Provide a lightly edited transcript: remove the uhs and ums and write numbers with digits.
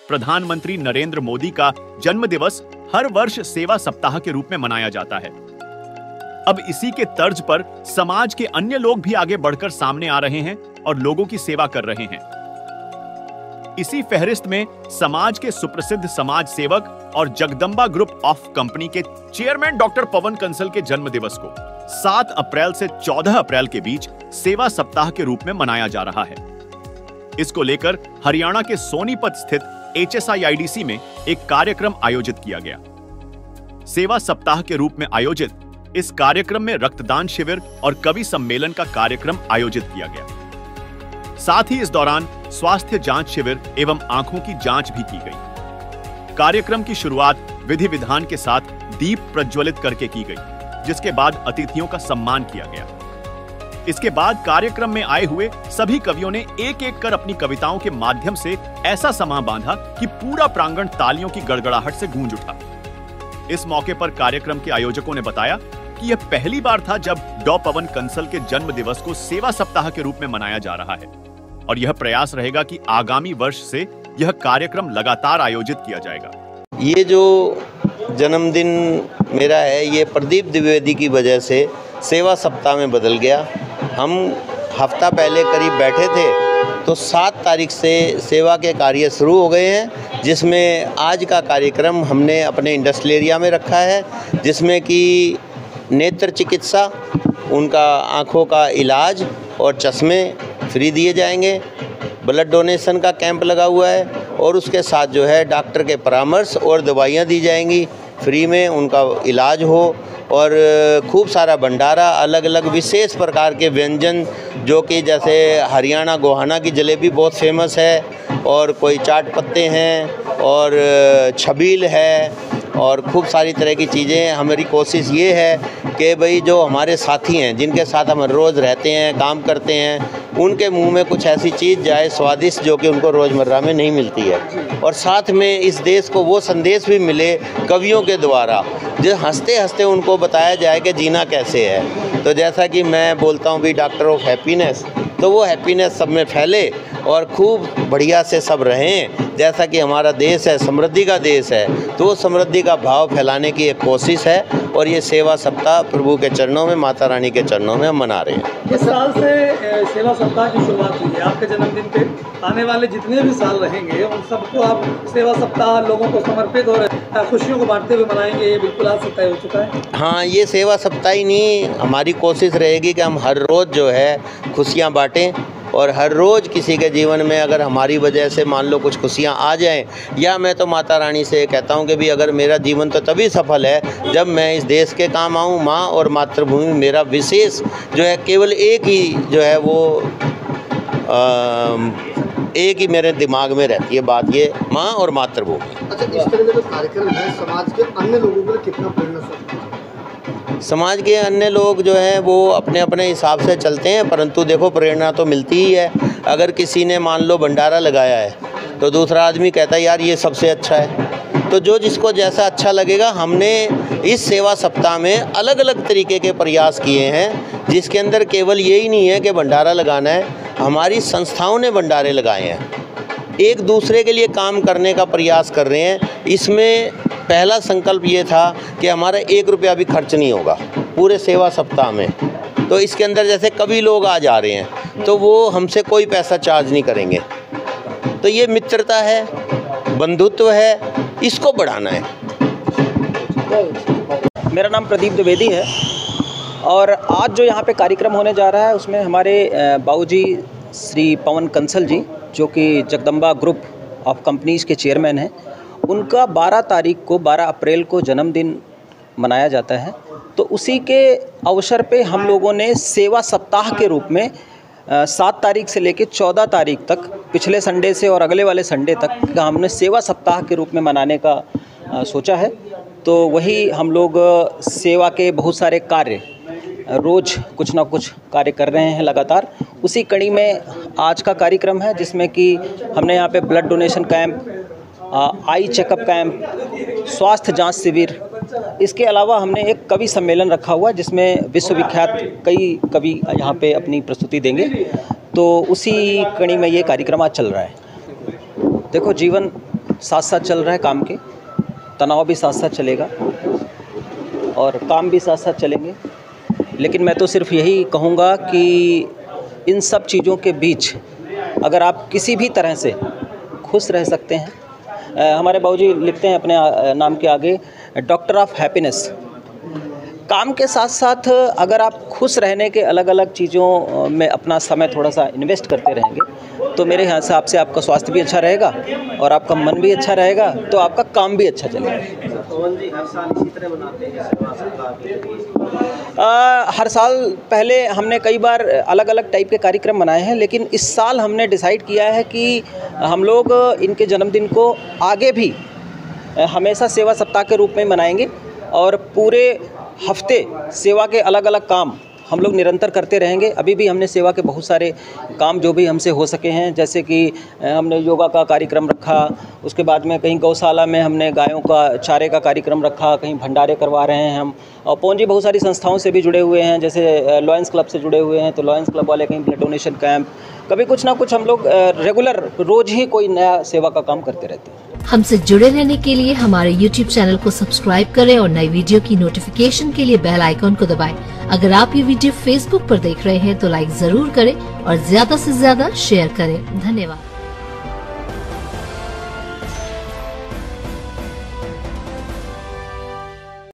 प्रधानमंत्री नरेंद्र मोदी का जन्म दिवस हर वर्ष सेवा सप्ताह के रूप में मनाया जाता है। अब इसी के तर्ज पर समाज के अन्य लोग भी आगे बढ़कर सामने आ रहे हैं और लोगों की सेवा कर रहे हैं। इसी फहरिस्त में समाज के सुप्रसिद्ध समाज सेवक और जगदम्बा ग्रुप ऑफ कंपनी के चेयरमैन डॉक्टर पवन कंसल के जन्म दिवस को 7 अप्रैल से 14 अप्रैल के बीच सेवा सप्ताह के रूप में मनाया जा रहा है। इसको लेकर हरियाणा के सोनीपत स्थित HSIIDC में एक कार्यक्रम आयोजित किया गया। सेवा सप्ताह के रूप में आयोजित इस कार्यक्रम में रक्तदान शिविर और कवि सम्मेलन का कार्यक्रम आयोजित किया गया। साथ ही इस दौरान स्वास्थ्य जांच शिविर एवं आंखों की जांच भी की गई। कार्यक्रम की शुरुआत विधि विधान के साथ दीप प्रज्वलित करके की गई, जिसके बाद अतिथियों का सम्मान किया गया। इसके बाद कार्यक्रम में आए हुए सभी कवियों ने एक एक कर अपनी कविताओं के माध्यम से ऐसा समा बांधा कि पूरा प्रांगण तालियों की गड़गड़ाहट से गूंज उठा। इस मौके पर कार्यक्रम के आयोजकों ने बताया कि यह पहली बार था जब डॉ पवन कंसल के जन्म दिवस को सेवा सप्ताह के रूप में मनाया जा रहा है और यह प्रयास रहेगा कि आगामी वर्ष से यह कार्यक्रम लगातार आयोजित किया जाएगा। ये जो जन्मदिन मेरा है, ये प्रदीप द्विवेदी की वजह से सेवा सप्ताह में बदल गया। हम हफ्ता पहले करीब बैठे थे तो 7 तारीख से सेवा के कार्य शुरू हो गए हैं, जिसमें आज का कार्यक्रम हमने अपने इंडस्ट्रियल एरिया में रखा है, जिसमें कि नेत्र चिकित्सा, उनका आँखों का इलाज और चश्मे फ्री दिए जाएंगे। ब्लड डोनेशन का कैंप लगा हुआ है और उसके साथ जो है डॉक्टर के परामर्श और दवाइयाँ दी जाएंगी, फ्री में उनका इलाज हो। और खूब सारा भंडारा, अलग अलग विशेष प्रकार के व्यंजन, जो कि जैसे हरियाणा गोहाना की जलेबी बहुत फेमस है और कोई चाट पत्ते हैं और छबील है और खूब सारी तरह की चीज़ें। हमारी कोशिश ये है कि भाई जो हमारे साथी हैं, जिनके साथ हम रोज़ रहते हैं, काम करते हैं, उनके मुंह में कुछ ऐसी चीज़ जाए स्वादिष्ट जो कि उनको रोज़मर्रा में नहीं मिलती है। और साथ में इस देश को वो संदेश भी मिले कवियों के द्वारा, जो हंसते हंसते उनको बताया जाए कि जीना कैसे है। तो जैसा कि मैं बोलता हूँ भी डॉक्टर ऑफ हैप्पीनेस, तो वो हैप्पीनेस सब में फैले और खूब बढ़िया से सब रहें। जैसा कि हमारा देश है, समृद्धि का देश है, तो समृद्धि का भाव फैलाने की एक कोशिश है और ये सेवा सप्ताह प्रभु के चरणों में, माता रानी के चरणों में हम मना रहे हैं। इस साल से सेवा सप्ताह की शुरुआत हुई है। आपके जन्मदिन पे आने वाले जितने भी साल रहेंगे उन सबको आप सेवा सप्ताह लोगों को समर्पित और खुशियों को बांटते हुए मनाएंगे, ये बिल्कुल आज से तय हो चुका है। हाँ, ये सेवा सप्ताह ही नहीं, हमारी कोशिश रहेगी कि हम हर रोज़ जो है खुशियाँ बाँटें और हर रोज़ किसी के जीवन में अगर हमारी वजह से मान लो कुछ खुशियाँ आ जाएं, या मैं तो माता रानी से कहता हूँ कि भी अगर मेरा जीवन तो तभी सफल है जब मैं इस देश के काम आऊँ। माँ और मातृभूमि मेरा विशेष जो है, केवल एक ही जो है वो एक ही मेरे दिमाग में रहती है बात, ये माँ और मातृभूमि। अच्छा, इस तरह के जो कार्यक्रम है समाज के अन्य लोगों के लिए कितना प्रेरणा है? समाज के अन्य लोग जो हैं वो अपने अपने हिसाब से चलते हैं, परंतु देखो प्रेरणा तो मिलती ही है। अगर किसी ने मान लो भंडारा लगाया है तो दूसरा आदमी कहता है यार ये सबसे अच्छा है। तो जो जिसको जैसा अच्छा लगेगा, हमने इस सेवा सप्ताह में अलग अलग तरीके के प्रयास किए हैं, जिसके अंदर केवल यही नहीं है कि भंडारा लगाना है। हमारी संस्थाओं ने भंडारे लगाए हैं, एक दूसरे के लिए काम करने का प्रयास कर रहे हैं। इसमें पहला संकल्प ये था कि हमारा 1 रुपया भी खर्च नहीं होगा पूरे सेवा सप्ताह में। तो इसके अंदर जैसे कभी लोग आ जा रहे हैं तो वो हमसे कोई पैसा चार्ज नहीं करेंगे। तो ये मित्रता है, बंधुत्व है, इसको बढ़ाना है। मेरा नाम प्रदीप द्विवेदी है और आज जो यहाँ पे कार्यक्रम होने जा रहा है उसमें हमारे बाबूजी श्री पवन कंसल जी, जो कि जगदम्बा ग्रुप ऑफ कंपनीज़ के चेयरमैन हैं, उनका 12 अप्रैल को जन्मदिन मनाया जाता है। तो उसी के अवसर पे हम लोगों ने सेवा सप्ताह के रूप में 7 तारीख से लेकर 14 तारीख तक, पिछले संडे से और अगले वाले संडे तक का हमने सेवा सप्ताह के रूप में मनाने का सोचा है। तो वही हम लोग सेवा के बहुत सारे कार्य रोज़ कुछ ना कुछ कार्य कर रहे हैं लगातार। उसी कड़ी में आज का कार्यक्रम है, जिसमें कि हमने यहाँ पे blood donation camp, eye checkup camp, स्वास्थ्य जांच शिविर, इसके अलावा हमने एक कवि सम्मेलन रखा हुआ है जिसमें विश्वविख्यात कई कवि यहाँ पे अपनी प्रस्तुति देंगे। तो उसी कड़ी में ये कार्यक्रम आज चल रहा है। देखो, जीवन साथ साथ चल रहा है काम के, तनाव भी साथ साथ चलेगा और काम भी साथ साथ चलेंगे। लेकिन मैं तो सिर्फ यही कहूँगा कि इन सब चीज़ों के बीच अगर आप किसी भी तरह से खुश रह सकते हैं, हमारे बाबूजी लिखते हैं अपने नाम के आगे डॉक्टर ऑफ हैप्पीनेस। काम के साथ साथ अगर आप खुश रहने के अलग अलग चीज़ों में अपना समय थोड़ा सा इन्वेस्ट करते रहेंगे तो मेरे हिसाब से आपका स्वास्थ्य भी अच्छा रहेगा और आपका मन भी अच्छा रहेगा, तो आपका काम भी अच्छा चलेगा। पवन जी हर साल इसी तरह मनाते हैं सेवा सप्ताह? हर साल पहले हमने कई बार अलग अलग टाइप के कार्यक्रम बनाए हैं, लेकिन इस साल हमने डिसाइड किया है कि हम लोग इनके जन्मदिन को आगे भी हमेशा सेवा सप्ताह के रूप में मनाएंगे और पूरे हफ्ते सेवा के अलग अलग काम हम लोग निरंतर करते रहेंगे। अभी भी हमने सेवा के बहुत सारे काम जो भी हमसे हो सके हैं, जैसे कि हमने योगा का कार्यक्रम रखा, उसके बाद में कहीं गौशाला में हमने गायों का चारे का कार्यक्रम रखा, कहीं भंडारे करवा रहे हैं हम। और पवन जी बहुत सारी संस्थाओं से भी जुड़े हुए हैं, जैसे लॉयंस क्लब से जुड़े हुए हैं, तो लॉयंस क्लब वाले कहीं ब्लड डोनेशन कैंप, कभी कुछ ना कुछ हम लोग रेगुलर रोज़ ही कोई नया सेवा का काम करते रहते हैं। हमसे जुड़े रहने के लिए हमारे YouTube चैनल को सब्सक्राइब करें और नई वीडियो की नोटिफिकेशन के लिए बेल आइकॉन को दबाएं। अगर आप ये वीडियो Facebook पर देख रहे हैं तो लाइक जरूर करें और ज्यादा से ज्यादा शेयर करें। धन्यवाद।